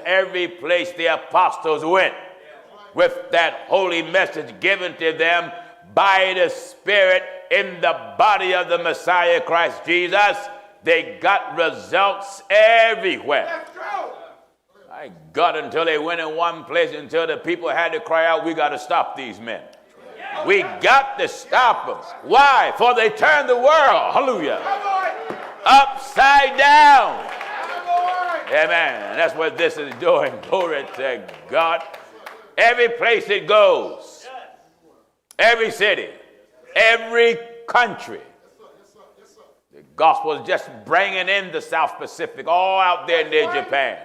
every place the apostles went with that holy message given to them by the Spirit in the body of the Messiah Christ Jesus. They got results everywhere. My God, until they went in one place, until the people had to cry out, we got to stop these men. We got to stop them. Why? For they turned the world, hallelujah, upside down. Amen. That's what this is doing. Glory to God. Every place it goes, every city, every country, the gospel is just bringing in the South Pacific, all out there near Japan.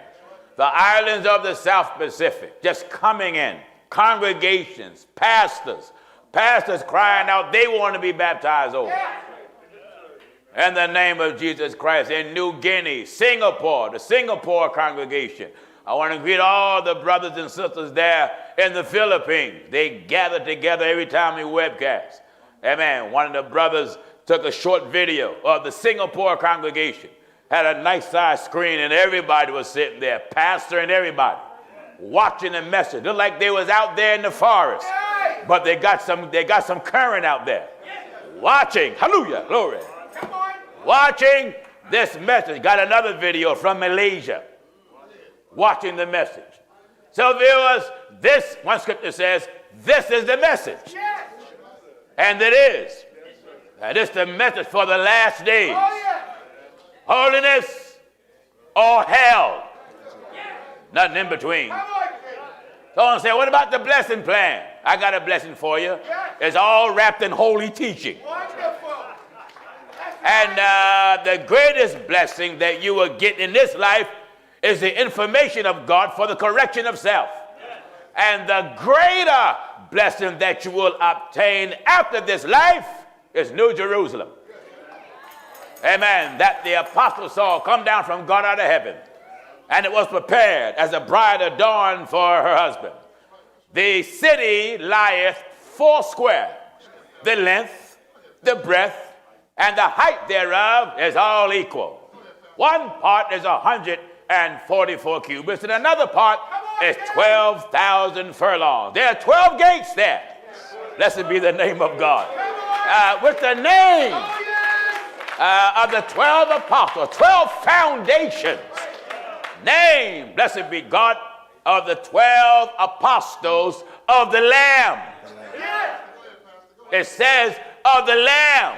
The islands of the South Pacific, just coming in. Congregations, pastors crying out, they want to be baptized over. In the name of Jesus Christ. In New Guinea, Singapore, the Singapore congregation. I want to greet all the brothers and sisters there in the Philippines. They gather together every time we webcast. Amen. One of the brothers took a short video of the Singapore congregation. Had a nice size screen and everybody was sitting there, pastor and everybody, watching the message. Looked like they was out there in the forest, but they got some current out there. Watching, hallelujah, glory. Watching this message. Got another video from Malaysia. Watching the message. So viewers, this, one scripture says, this is the message. And it is. And it's the message for the last days. Holiness or hell. Nothing in between. Someone say, what about the blessing plan? I got a blessing for you. It's all wrapped in holy teaching. And the greatest blessing that you will get in this life is the information of God for the correction of self. And the greater blessing that you will obtain after this life is New Jerusalem. Amen. That the apostle saw come down from God out of heaven. And it was prepared as a bride adorned for her husband. The city lieth 4 square. The length, the breadth, and the height thereof is all equal. One part is 144 cubits, and another part is 12,000 furlongs. There are 12 gates there. Blessed be the name of God. With the name of the 12 apostles, 12 foundations. Name, blessed be God, of the 12 apostles of the Lamb. It says of the Lamb.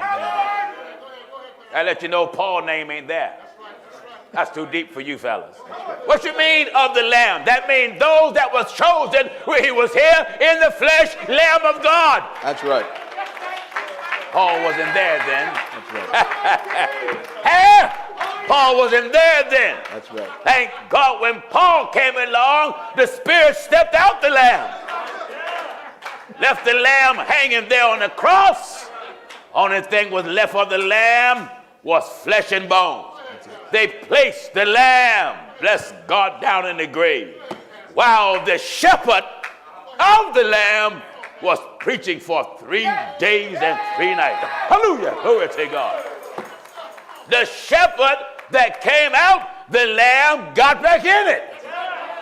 I let you know Paul's name ain't there. That's too deep for you fellas. What you mean of the Lamb? That means those that was chosen when he was here in the flesh, Lamb of God. That's right. Paul wasn't there then. That's right. Paul wasn't there then. That's right. Thank God when Paul came along, the Spirit stepped out the Lamb. Left the Lamb hanging there on the cross. Only thing was left of the Lamb was flesh and bone. They placed the Lamb, bless God, down in the grave, while the shepherd of the Lamb was preaching for 3 days and 3 nights. Hallelujah, glory to God. The shepherd that came out, the Lamb got back in it,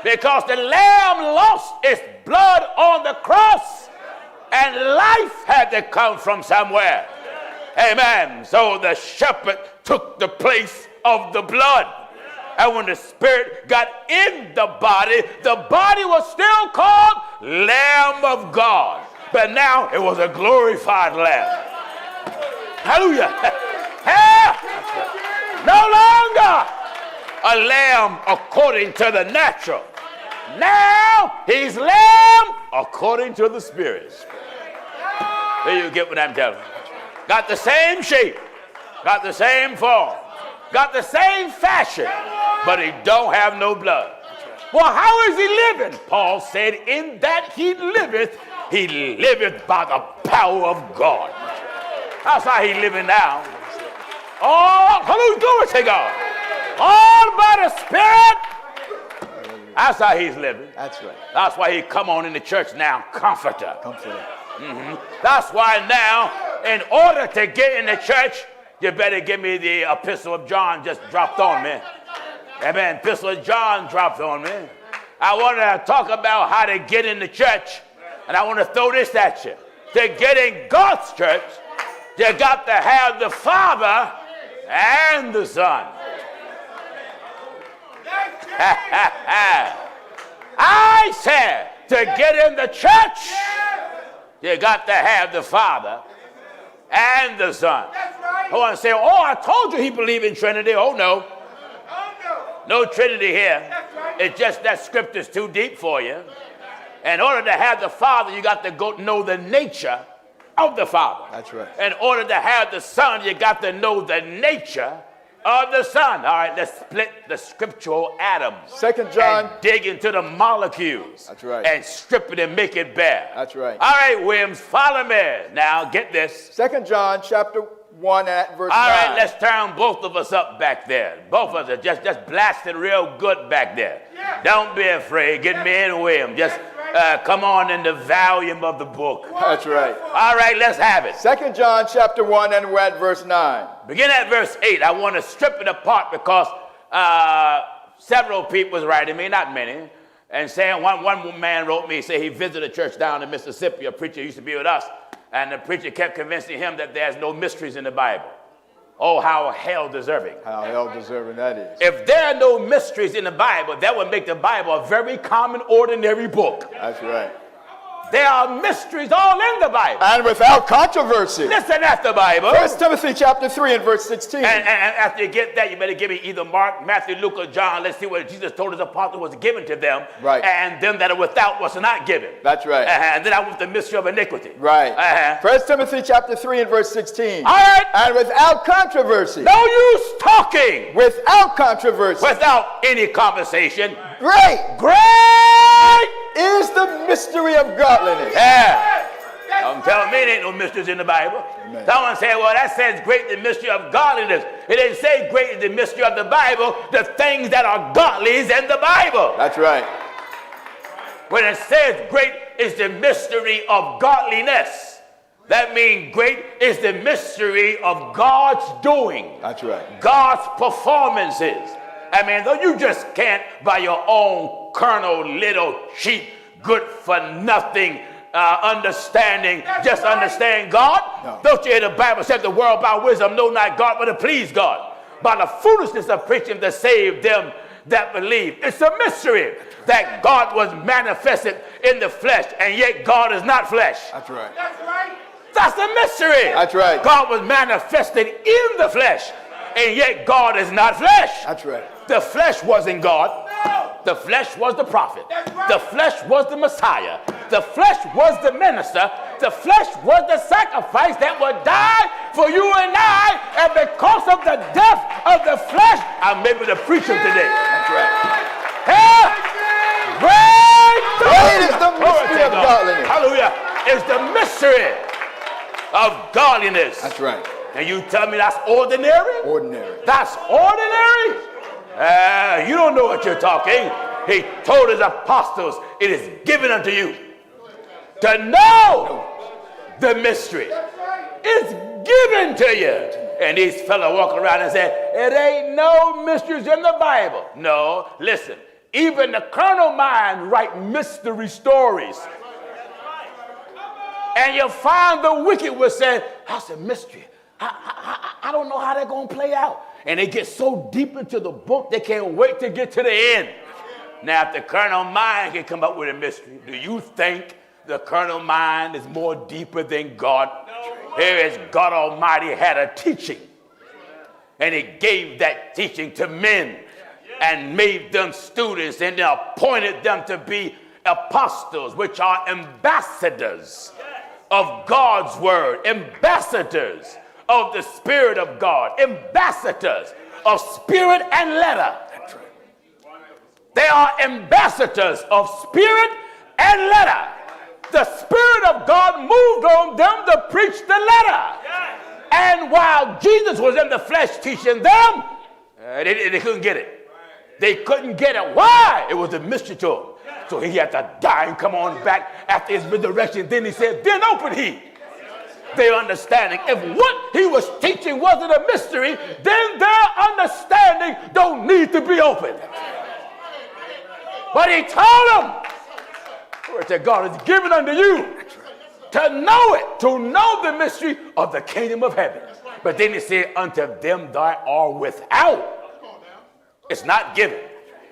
because the Lamb lost its blood on the cross, and life had to come from somewhere. Amen. So the shepherd took the place of the blood. And when the Spirit got in the body was still called Lamb of God. But now it was a glorified Lamb. Hallelujah. No longer a lamb according to the natural. Now he's lamb according to the Spirit. There you get what I'm telling you. Got the same shape, got the same form, got the same fashion, but he don't have no blood. Well, how is he living? Paul said, in that he liveth by the power of God. That's how he living now. Oh, hallelujah, glory to God. All by the Spirit. That's how he's living. That's right. That's why he come on in the church now, comforter. Comforter. That's why now, in order to get in the church, you better give me the epistle of John just dropped on me. Amen. Epistle of John dropped on me. I want to talk about how to get in the church. And I want to throw this at you. To get in God's church, you got to have the Father and the Son. I said, to get in the church, you got to have the Father and the Son. I want to say, oh, I told you he believed in Trinity. Oh, no. No Trinity here. It's just that scripture's too deep for you. In order to have the Father, you got to go know the nature of the Father. That's right. In order to have the Son, you got to know the nature of the Son. All right, let's split the scriptural atoms. 2 John. And dig into the molecules. That's right. And strip it and make it bare. That's right. All right, Williams, follow me. Now, get this. 2 John chapter 1 at verse 9. All right, let's turn both of us up back there. Both of us, just blast it real good back there. Yeah. Don't be afraid. Get me in, William. Just come on in the volume of the book. That's right. All right, let's have it. 2 John chapter 1 and we're at verse 9. Begin at verse 8. I want to strip it apart because several people was writing me, not many, and saying one man wrote me, say he visited a church down in Mississippi. A preacher used to be with us, and the preacher kept convincing him that there's no mysteries in the Bible. Oh, how hell deserving. How hell deserving that is. If there are no mysteries in the Bible, that would make the Bible a very common, ordinary book. That's right. There are mysteries all in the Bible. And without controversy. Listen, that's the Bible. 1 Timothy chapter 3 and verse 16. And after you get that, you better give me either Mark, Matthew, Luke, or John. Let's see what Jesus told his apostles was given to them. Right. And them that are without was not given. That's right. And then I want the mystery of iniquity. Right. 1 Timothy chapter 3 and verse 16. All right. And without controversy. No use talking. Without controversy. Without any conversation. Great. Great is the mystery of godliness. Yeah. Don't tell me there ain't no mysteries in the Bible. Amen. Someone say, well, that says great is the mystery of godliness. It didn't say great is the mystery of the Bible. The things that are godly is in the Bible. That's right. When it says great is the mystery of godliness, that means great is the mystery of God's doing. That's right. God's performances. I mean, though you just can't, by your own carnal little cheap, good for nothing understanding, just understand God. No. Don't you hear the Bible said the world by wisdom know not God, but to please God. By the foolishness of preaching to save them that believe. It's a mystery that God was manifested in the flesh, and yet God is not flesh. That's right. That's right. That's a mystery. That's right. God was manifested in the flesh, and yet God is not flesh. That's right. The flesh wasn't God. No. The flesh was the prophet. That's right. The flesh was the Messiah. The flesh was the minister. The flesh was the sacrifice that would die for you and I. And because of the death of the flesh, I'm able to preach him today. That's right. Great is the mystery of godliness. Hallelujah. It's the mystery of godliness. That's right. And you tell me that's ordinary? Ordinary. That's ordinary? You don't know what you're talking. He told his apostles, it is given unto you to know the mystery. It's given to you. And these fellows walk around and say, it ain't no mysteries in the Bible. No, listen, even the carnal mind write mystery stories. And you find the wicked will say, that's a mystery. I don't know how they're going to play out. And they get so deep into the book, they can't wait to get to the end. Now, if the carnal mind can come up with a mystery, do you think the carnal mind is more deeper than God? Here is God Almighty had a teaching. And he gave that teaching to men and made them students and then appointed them to be apostles, which are ambassadors of God's word, ambassadors of the Spirit of God, ambassadors of spirit and letter. They are ambassadors of spirit and letter. The Spirit of God moved on them to preach the letter. And while Jesus was in the flesh teaching them, they couldn't get it. They couldn't get it. Why? It was a mystery to them. So he had to die and come on back after his resurrection. Then he said, then open he their understanding. If what he was teaching wasn't a mystery, then their understanding don't need to be opened. But he told them, that God is given unto you to know it, to know the mystery of the kingdom of heaven. But then he said, unto them that are without. It's not given.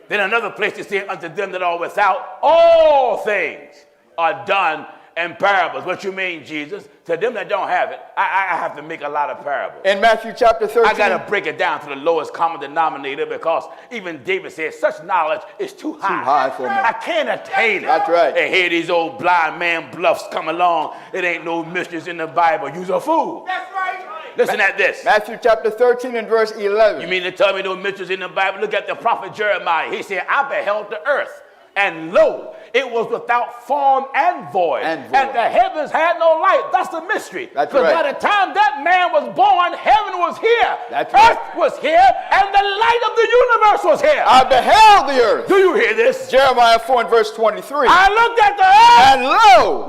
Then another place he said, unto them that are without, all things are done in parables. What you mean, Jesus? To them that don't have it, I have to make a lot of parables. In Matthew chapter 13. I got to break it down to the lowest common denominator, because even David said, such knowledge is too high. Too high for me. I can't attain it. That's right. And here these old blind man bluffs come along. It ain't no mysteries in the Bible. You's a fool. That's right. Listen at this. Matthew chapter 13 and verse 11. You mean to tell me no mysteries in the Bible? Look at the prophet Jeremiah. He said, I beheld the earth, and lo, it was without form and void. And the heavens had no light. That's the mystery. That's right. By the time that man was born, heaven was here. That's earth right. was here, and the light of the universe was here. I beheld the earth. Do you hear this? Jeremiah 4 and verse 23. I looked at the earth. And lo,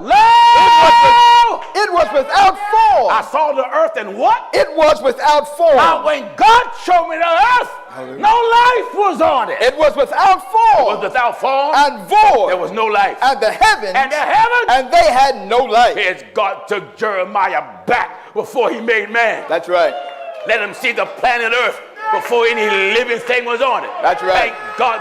it was without form. I saw the earth, and what? It was without form. Now when God showed me the earth, no life was on it. It was without form. It was without form. And void. There was no life. And the heavens. And the heavens. And they had no light. Here's God took Jeremiah back before he made man. That's right. Let him see the planet earth before any living thing was on it. That's right.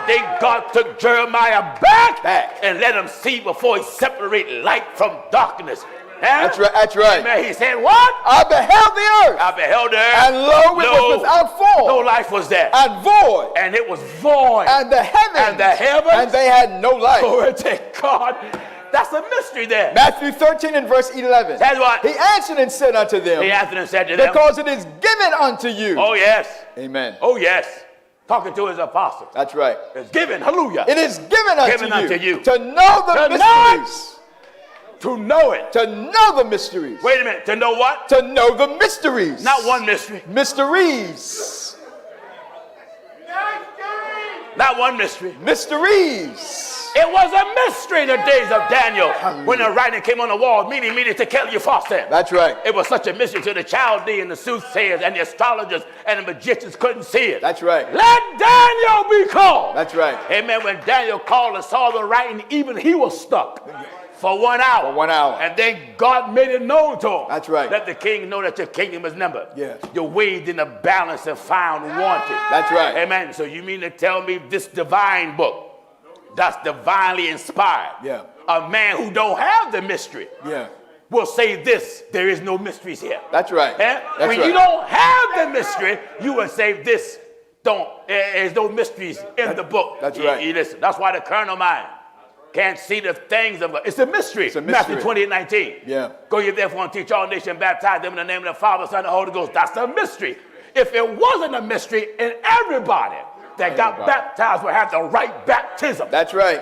Thank God took Jeremiah back. And let him see before he separated light from darkness. That's right. That's right. Amen. He said, what? I beheld the earth. I beheld the earth. And lo, it was without form. No life was there. And void. And it was void. And the heavens. And the heavens. And they had no light. Glory to God. That's a mystery there. Matthew 13 and verse 11. That's what? He answered and said unto them. He answered and said to them. Because it is given unto you. Oh, yes. Amen. Oh, yes. Talking to his apostles. That's right. It's given. Hallelujah. It is given unto you. To know the mysteries. To know it. To know the mysteries. Wait a minute. To know what? To know the mysteries. Not one mystery. Mysteries. Not one mystery. Mysteries. It was a mystery in the days of Daniel when the writing came on the wall, meaning to kill you fast them. That's right. It was such a mystery to the Chaldeans, the soothsayers, and the astrologers, and the magicians couldn't see it. That's right. Let Daniel be called. That's right. Amen. When Daniel called and saw the writing, even he was stuck. For 1 hour. For 1 hour. And then God made it known to him. That's right. Let the king know that your kingdom is numbered. Yes. You're weighed in the balance and found wanted. That's right. Amen. So you mean to tell me this divine book, that's divinely inspired. Yeah. A man who don't have the mystery. Yeah. Will say this, there is no mysteries here. That's right. That's when right. you don't have the mystery, you will say this, there's no mysteries in the book. That's right. You listen. That's why the carnal mind can't see the things of God. It's a mystery. It's a mystery. Matthew 28:19. Yeah. Go ye therefore and teach all nations, baptize them in the name of the Father, Son, and the Holy Ghost. That's a mystery. If it wasn't a mystery, and everybody that got baptized would have the right baptism. That's right.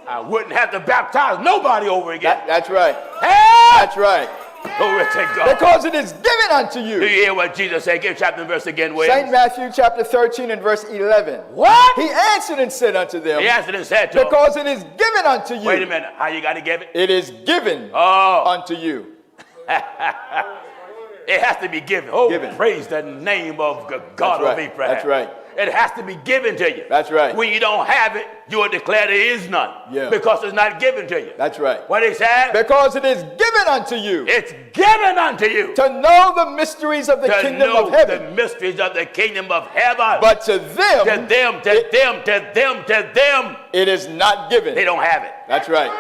I wouldn't have to baptize nobody over again. That's right. Hey! That's right. Glory to God. Because it is given unto you. Do you hear what Jesus said? Give chapter and verse again, Williams. St. Matthew chapter 13 and verse 11. What? He answered and said unto them. He answered and said to them. Because it is given unto you. Wait a minute. How you got to give it? It is given unto you. It has to be given. Oh, given. Praise the name of the God of Abraham. That's right. It has to be given to you. That's right. When you don't have it, you will declare there is none. Yeah. Because it's not given to you. That's right. What he said? Because it is given unto you. It's given unto you. To know the mysteries of the kingdom of heaven. The mysteries of the kingdom of heaven. But to them. To them. It is not given. They don't have it. That's right.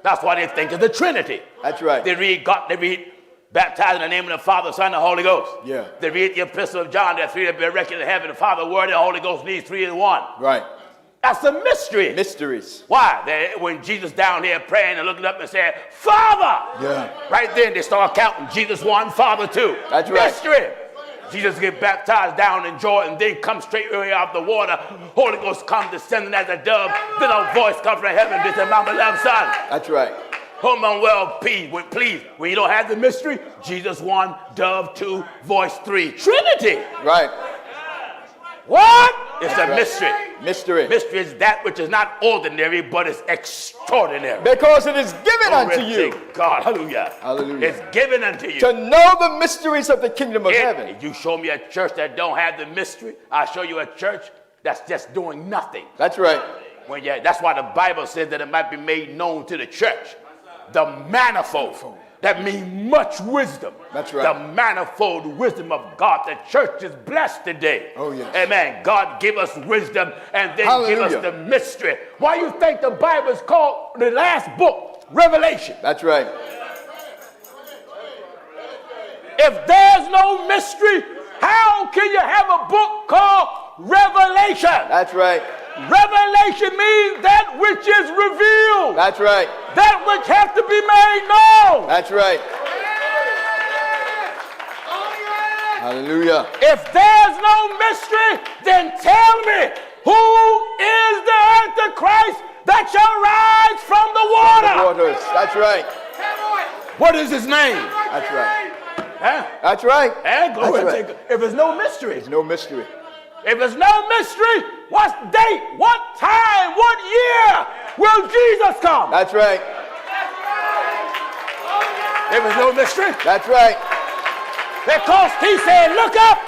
That's why they think of the Trinity. That's right. They read God, they read baptized in the name of the Father, Son, and the Holy Ghost. Yeah. They read the epistle of John, that three that be reckoned in heaven, the Father, Word, and the Holy Ghost, these three in one. Right. That's a mystery. Mysteries. Why? When Jesus down here praying and looking up and saying, Father! Yeah. Right then they start counting. Jesus 1, Father 2. That's right. Mystery. Jesus get baptized down in Jordan, then come straight out the water. Holy Ghost comes descending as a dove. Then a voice comes from heaven, this is my beloved Son. That's right. Home on well, please. When you don't have the mystery, Jesus 1, dove 2, voice 3. Trinity. Right. What? It's a mystery. Mystery. Mystery is that which is not ordinary, but is extraordinary. Because it is given unto you. God, hallelujah. Hallelujah. It's given unto you. To know the mysteries of the kingdom of heaven. If you show me a church that don't have the mystery, I'll show you a church that's just doing nothing. That's right. That's why the Bible says that it might be made known to the church. The manifold. That means much wisdom. That's right. The manifold wisdom of God. The church is blessed today. Oh, yes. Amen. God give us wisdom and then Hallelujah. give us the mystery. Why you think the Bible is called the last book, Revelation? That's right. If there's no mystery, how can you have a book called Revelation? That's right. Revelation means that which is revealed. That's right. That which has to be made known. That's right. Hallelujah. If there's no mystery, then tell me, who is the Antichrist that shall rise from the water? Waters. That's right. What is his name? That's right. Huh? That's right. If there's no mystery. There's no mystery. If there's no mystery, what date, what time, what year will Jesus come? That's right. If there's no mystery. That's right. Because he said, look up,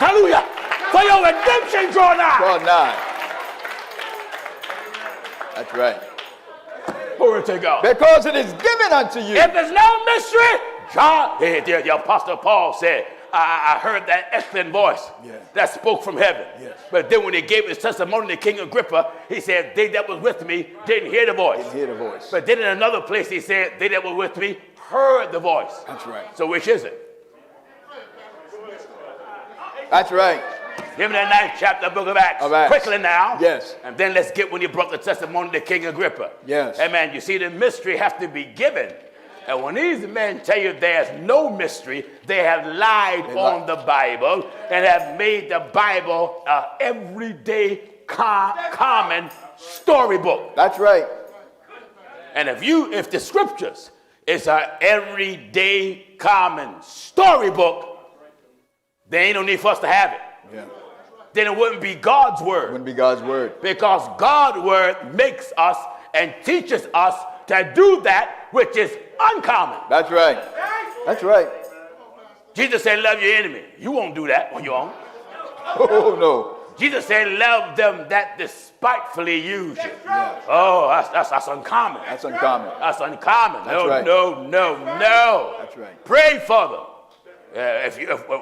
hallelujah, for your redemption draw nigh. Draw nigh. That's right. Glory to God. Because it is given unto you. If there's no mystery, John, the Apostle Paul said, I heard that excellent voice that spoke from heaven. Yes. But then when he gave his testimony to King Agrippa, he said, they that was with me didn't hear the voice. Didn't hear the voice. But then in another place he said, they that were with me heard the voice. That's right. So which is it? That's right. Give me the 9th chapter, book of Acts. Quickly now. Yes. And then let's get when he brought the testimony to King Agrippa. Yes. Amen. You see, the mystery has to be given. And when these men tell you there's no mystery, they have lied on the Bible and have made the Bible an everyday common storybook. That's right. And if the scriptures is an everyday common storybook, there ain't no need for us to have it. Yeah. Then it wouldn't be God's word. Wouldn't be God's word. Because God's word makes us and teaches us to do that which is uncommon. That's right. That's right. Jesus said, love your enemy. You won't do that on your own. Oh, no. Jesus said, love them that despitefully use you. Yeah. Oh, that's uncommon. That's uncommon. That's uncommon. That's No. That's right. Pray for them. If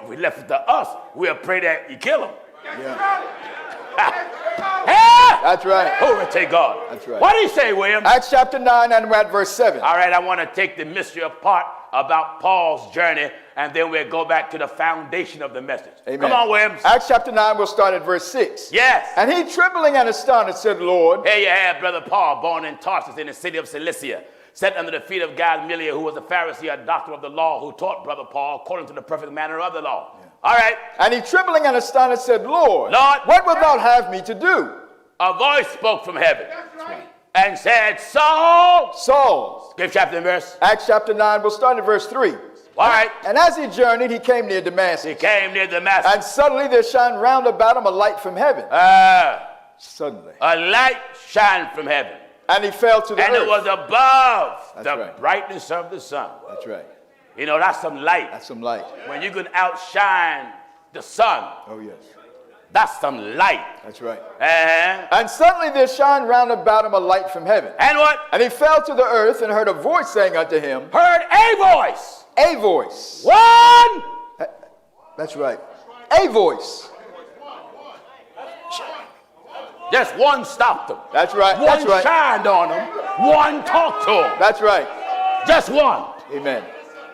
we left it to us, we'll pray that you kill them. Yeah. That's right. Glory to God. That's right. What did he say, William? Acts chapter 9 and we're at verse 7. All right, I want to take the mystery apart about Paul's journey, and then we'll go back to the foundation of the message. Amen. Come on, Williams. Acts chapter 9, we'll start at verse 6. Yes. And he, trembling and astonished, said, Lord. Here you have Brother Paul, born in Tarsus in the city of Cilicia, set under the feet of Gamaliel, who was a Pharisee, a doctor of the law, who taught Brother Paul according to the perfect manner of the law. Yeah. All right. And he, trembling and astonished, said, Lord, what wilt thou have me to do? A voice spoke from heaven and said, Saul. Give chapter and verse. Acts chapter 9, we'll start at verse 3. All right. And as he journeyed, he came near Damascus. And suddenly there shined round about him a light from heaven. Suddenly. A light shined from heaven. And he fell to the earth. And it was above That's the right. brightness of the sun. That's right. You know, that's some light. That's some light. When you can outshine the sun. Oh, yes. That's some light. That's right. Uh-huh. And suddenly there shined round about him a light from heaven. And what? And he fell to the earth and heard a voice saying unto him. Heard a voice. A voice. One. That's right. A voice. Just one stopped him. That's right. One That's right. shined on him. One talked to him. That's right. Just one. Amen.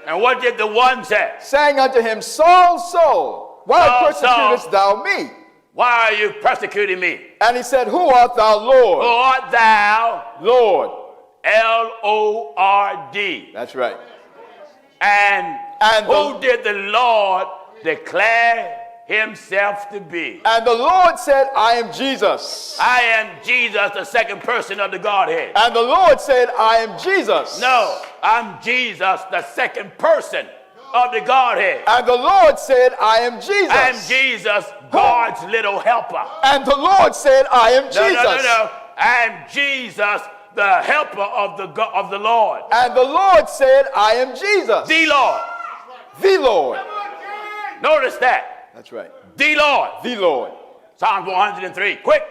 And what did the one say? Saying unto him, Saul, Saul, why persecutest thou me? Why are you persecuting me? And he said, Who art thou, Lord? Who art thou? Lord. L-O-R-D. That's right. And who did the Lord declare himself to be? And the Lord said, I am Jesus. I am Jesus, the second person of the Godhead. And the Lord said, I am Jesus. No, I'm Jesus, the second person of the Godhead. And the Lord said, I am Jesus. I am Jesus, God's little helper. And the Lord said, I am Jesus. No. I am Jesus, the helper of the Lord. And the Lord said, I am Jesus. The Lord. The Lord. Notice that. That's right. The Lord. The Lord. Psalms 103. Quick.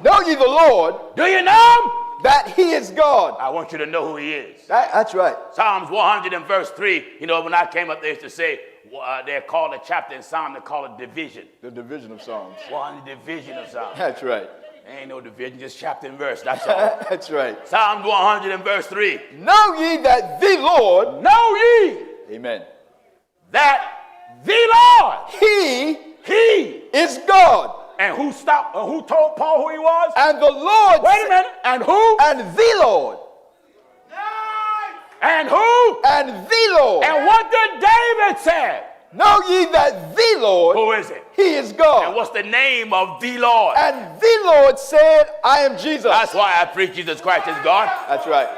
Know ye the Lord. Do you know him? That he is God. I want you to know who he is. That's right. Psalms 100 and verse 3. You know, when I came up, they used to say, they're called a chapter in Psalm, they call it division. The division of Psalms. One division of Psalms. That's right. Ain't no division, just chapter and verse, that's all. That's right. Psalms 100 and verse 3. Know ye that the Lord. Know ye. Amen. That the Lord. He is God. And who told Paul who he was? And the Lord. Wait a minute. And who? And the Lord. And who? And the Lord. And what did David say? Know ye that the Lord. Who is it? He is God. And what's the name of the Lord? And the Lord said, I am Jesus. That's why I preach Jesus Christ is God. That's right.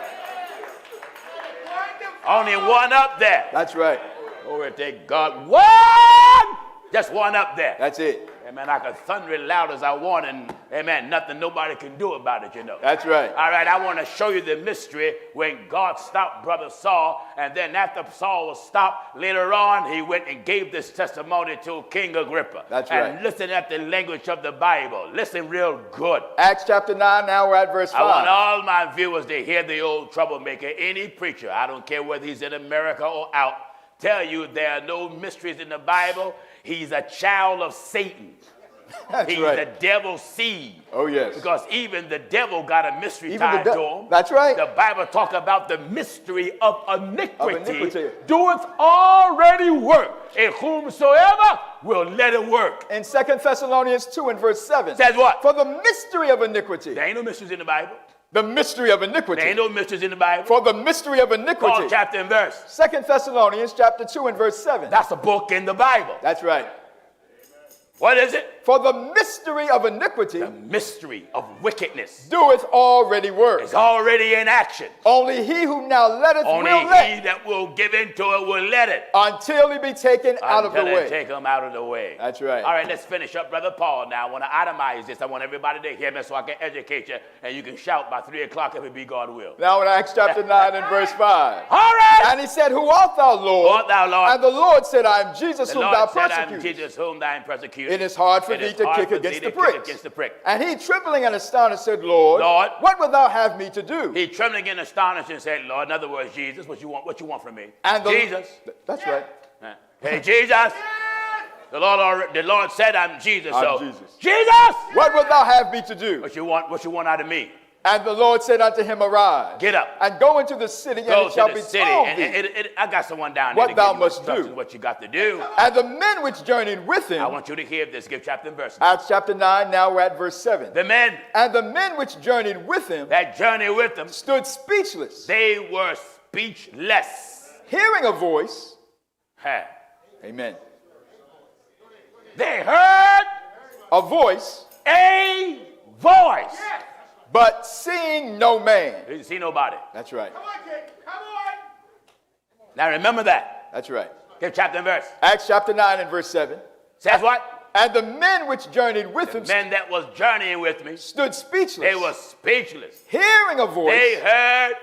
Only one up there. That's right. Glory to God. One! Just one up there. That's it. Amen. I can thunder it loud as I want, and amen, nobody can do about it, you know. That's right. All right, I want to show you the mystery when God stopped Brother Saul, and then after Saul was stopped, later on, he went and gave this testimony to King Agrippa. That's right. And listen at the language of the Bible. Listen real good. Acts chapter 9, now we're at verse 5. I want all my viewers to hear the old troublemaker, any preacher, I don't care whether he's in America or out, tell you there are no mysteries in the Bible. He's a child of Satan. He's the devil's seed. Oh, yes. Because even the devil got a mystery tied to him. That's right. The Bible talks about the mystery of iniquity. Doeth already work. And whomsoever will let it work. In 2 Thessalonians 2 and verse 7. Says what? For the mystery of iniquity. There ain't no mysteries in the Bible. The mystery of iniquity. There ain't no mysteries in the Bible. For the mystery of iniquity. Paul chapter and verse. 2 Thessalonians chapter 2 and verse 7. That's a book in the Bible. That's right. What is it? For the mystery of iniquity. The mystery of wickedness. Doeth already work. It's already in action. Only he who now letteth Only will let. he that will give into it will let it. Until he be taken out of the way. Take him out of the way. That's right. All right, let's finish up, Brother Paul. Now, I want to itemize this. I want everybody to hear me so I can educate you. And you can shout by 3 o'clock if it be God will. Now in Acts chapter 9 and verse 5. All right. And he said, Who art thou, Lord? Who art thou, Lord? And the Lord said, I am Jesus the whom Lord thou said, persecutest. I am Jesus whom thou persecutest. It is hard for thee to kick against the pricks. And he, trembling and astonished, said, Lord, what wilt thou have me to do? He, trembling and astonished, and said, Lord, in other words, Jesus, what you want from me? And Jesus. That's right. Hey, Jesus. The Lord said, I'm Jesus. I'm Jesus. Jesus. What wilt thou have me to do? What you want out of me? And the Lord said unto him, Arise. Get up. And go into the city, and it shall be told thee. I got someone down there what thou must do. What you got to do. And the men which journeyed with him. I want you to hear this. Give chapter and verse. Acts chapter 9, now we're at verse 7. The men. And the men which journeyed with him. That journeyed with him. Stood speechless. They were speechless. Hearing a voice. Amen. They heard. A voice. A voice. But seeing no man. They didn't see nobody. That's right. Come on, kid. Come on. Now remember that. That's right. Give chapter and verse. Acts chapter 9 and verse 7. Says what? And the men which journeyed with him. Men that was journeying with me. Stood speechless. They were speechless. Hearing a voice. They heard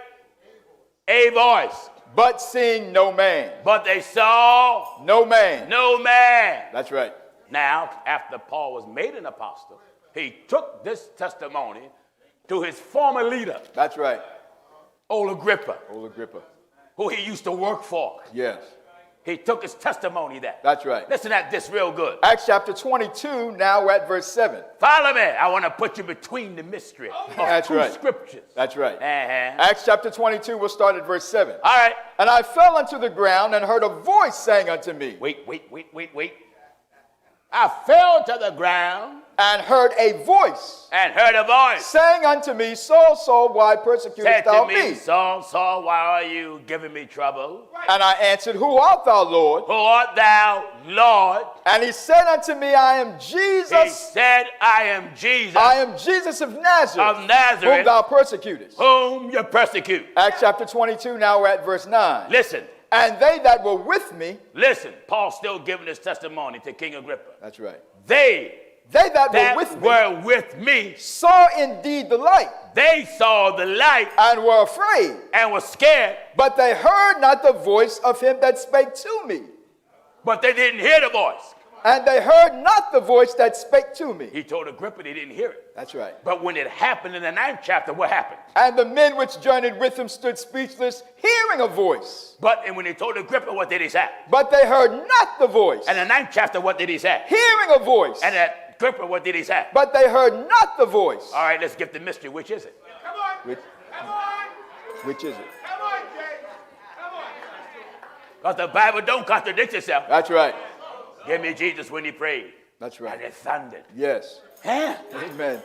a voice. But seeing no man. But they saw. No man. No man. That's right. Now, after Paul was made an apostle, he took this testimony to his former leader. That's right. Old Agrippa. Old Agrippa. Who he used to work for. Yes. He took his testimony there. That's right. Listen at this real good. Acts chapter 22, now we're at verse 7. Follow me. I want to put you between the mystery of two scriptures. That's right. Acts chapter 22, we'll start at verse 7. All right. And I fell unto the ground and heard a voice saying unto me. Wait. I fell to the ground. And heard a voice. And heard a voice. Saying unto me, Saul, Saul, why persecutest thou me? Saul, Saul, why are you giving me trouble? And I answered, Who art thou, Lord? Who art thou, Lord? And he said unto me, I am Jesus. He said, I am Jesus. I am Jesus of Nazareth. Of Nazareth. Whom thou persecutest. Whom you persecute. Acts chapter 22, now we're at verse 9. Listen. And they that were with me. Listen, Paul's still giving his testimony to King Agrippa. That's right. They that were with me saw indeed the light. They saw the light and were afraid and were scared. But they heard not the voice of him that spake to me. But they didn't hear the voice. And they heard not the voice that spake to me. He told Agrippa they didn't hear it. That's right. But when it happened in the 9th chapter, what happened? And the men which journeyed with him stood speechless, hearing a voice. And when he told Agrippa, what did he say? But they heard not the voice. And in the 9th chapter, what did he say? Hearing a voice. And at Agrippa, what did he say? But they heard not the voice. All right, let's get the mystery. Which is it? Come on. Come on. Which is it? Come on, Jay. Come on. Because the Bible don't contradict itself. That's right. Give me Jesus when he prayed. That's right. And it thundered. Yes. Yeah. Amen.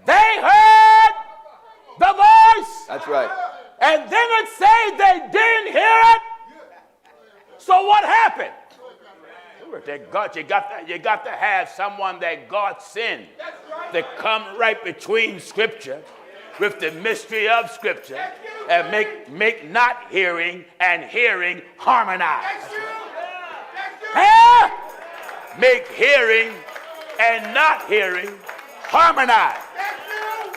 They heard the voice. That's right. And then it said they didn't hear it. So what happened? God, you got to have someone that God sent to come right between Scripture with the mystery of Scripture and make not hearing and hearing harmonize. Make hearing and not hearing harmonize.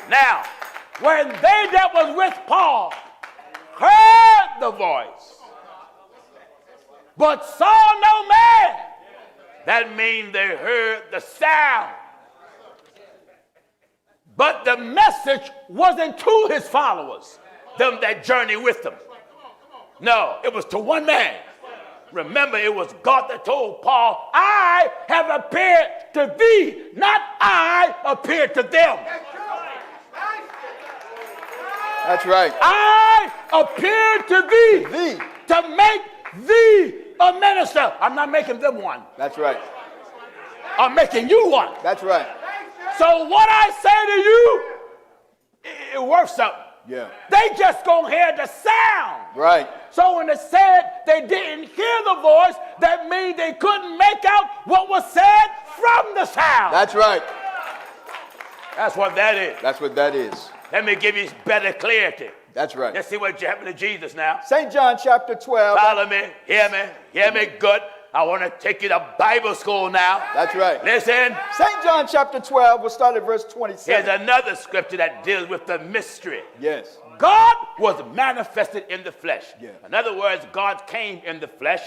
Now, when they that was with Paul heard the voice, but saw no man, that means they heard the sound. But the message wasn't to his followers, them that journey with them. No, it was to one man. Remember, it was God that told Paul, I have appeared to thee, not I appeared to them. That's right. I appeared to thee, to make thee a minister. I'm not making them one. That's right. I'm making you one. That's right. So what I say to you, it works something. Yeah. They just gonna hear the sound. Right. So when it said they didn't hear the voice, that means they couldn't make out what was said from the sound. That's right. That's what that is. That's what that is. Let me give you better clarity. That's right. Let's see what happened to Jesus now. St. John chapter 12. Follow me. Hear me good. I want to take you to Bible school now. That's right. Listen. St. John chapter 12, we'll start at verse 27. Here's another scripture that deals with the mystery. Yes. God was manifested in the flesh. Yeah. In other words, God came in the flesh.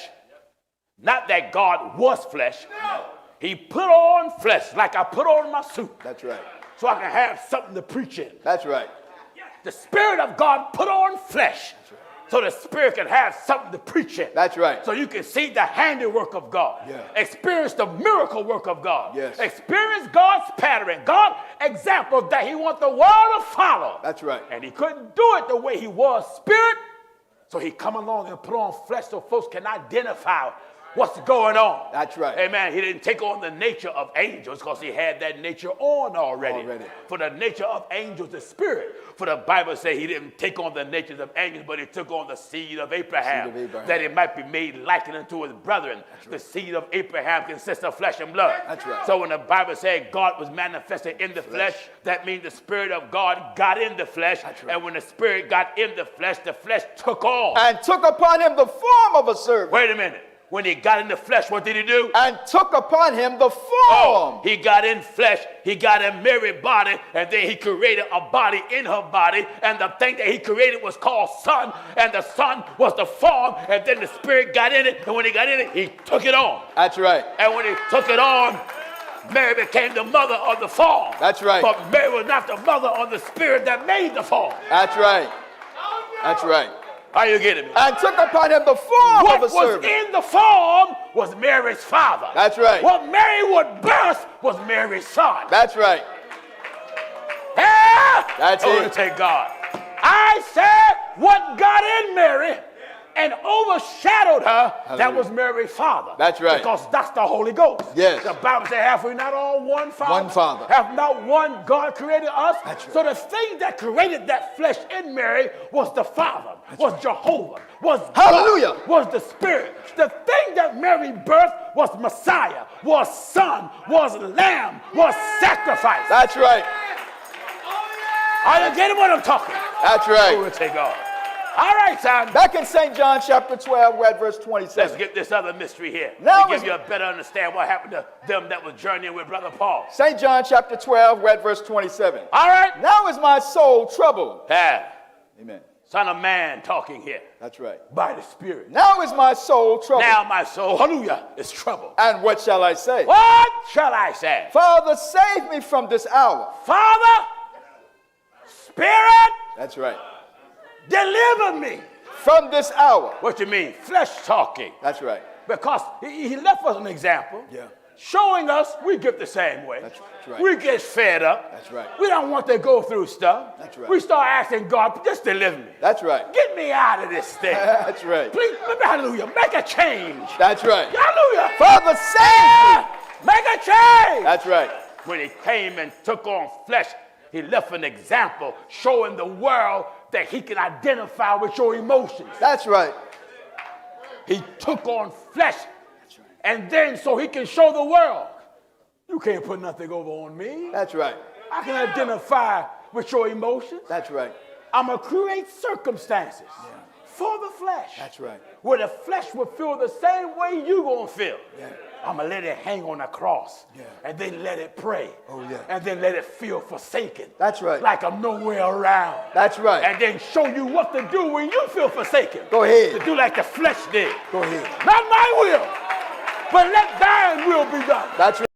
Not that God was flesh. No. He put on flesh like I put on my suit. That's right. So I can have something to preach in. That's right. The Spirit of God put on flesh. That's right. So the Spirit can have something to preach in. That's right. So you can see the handiwork of God. Yeah. Experience the miracle work of God. Yes. Experience God's pattern. God's example that he wants the world to follow. That's right. And he couldn't do it the way he was spirit. So he come along and put on flesh so folks can identify what's going on. That's right. Amen. He didn't take on the nature of angels because he had that nature on already. For the nature of angels is spirit. For the Bible says he didn't take on the natures of angels, but he took on the seed of Abraham, that it might be made likened unto his brethren. Right. The seed of Abraham consists of flesh and blood. That's right. So when the Bible says God was manifested in the flesh, that means the Spirit of God got in the flesh. Right. And when the Spirit got in the flesh took on. And took upon him the form of a servant. Wait a minute. When he got in the flesh, what did he do? And took upon him the form. Oh, he got in flesh. He got a Mary body. And then he created a body in her body. And the thing that he created was called Son. And the Son was the form. And then the Spirit got in it. And when he got in it, he took it on. That's right. And when he took it on, Mary became the mother of the form. That's right. But Mary was not the mother of the Spirit that made the form. That's right. That's right. Are you getting me? And took upon him the form of a servant. What was in the form was Mary's father. That's right. What Mary would birth was Mary's son. That's right. Yeah. That's it. To take God. I said what got in Mary and overshadowed her, hallelujah, that was Mary's father. That's right. Because that's the Holy Ghost. Yes. The Bible says, have we not all one Father? One Father. Have not one God created us? That's right. So the thing that created that flesh in Mary was the Father, that's was right. Jehovah, was hallelujah, God, was the Spirit. The thing that Mary birthed was Messiah, was Son, was Lamb, was sacrifice. That's right. Are you getting what I'm talking? That's right. Glory to God. All right, son. Back in St. John chapter 12, we're at verse 27. Let's get this other mystery here. Now to give you a better understand what happened to them that was journeying with Brother Paul. St. John chapter 12, we're at verse 27. All right. Now is my soul troubled. Yeah. Amen. Son of man talking here. That's right. By the Spirit. Now is my soul troubled. Now my soul, hallelujah, is troubled. And what shall I say? What shall I say? Father, save me from this hour. Father, Spirit, that's right. Deliver me. From this hour. What you mean? Flesh talking. That's right. Because he left us an example. Yeah. Showing us we get the same way. That's right. We get fed up. That's right. We don't want to go through stuff. That's right. We start asking God, just deliver me. That's right. Get me out of this thing. That's right. Please, hallelujah, make a change. That's right. Hallelujah. Father, save me. Make a change. That's right. When he came and took on flesh, he left an example showing the world that he can identify with your emotions. That's right. He took on flesh. That's right. And then so he can show the world, you can't put nothing over on me. That's right. I can identify with your emotions. That's right. I'm going to create circumstances for the flesh. That's right. Where the flesh will feel the same way you going to feel. Yeah. I'm going to let it hang on a cross. Yeah. And then let it pray. Oh, yeah. And then let it feel forsaken. That's right. Like I'm nowhere around. That's right. And then show you what to do when you feel forsaken. Go ahead. To do like the flesh did. Go ahead. Not my will, but let thine will be done. That's right.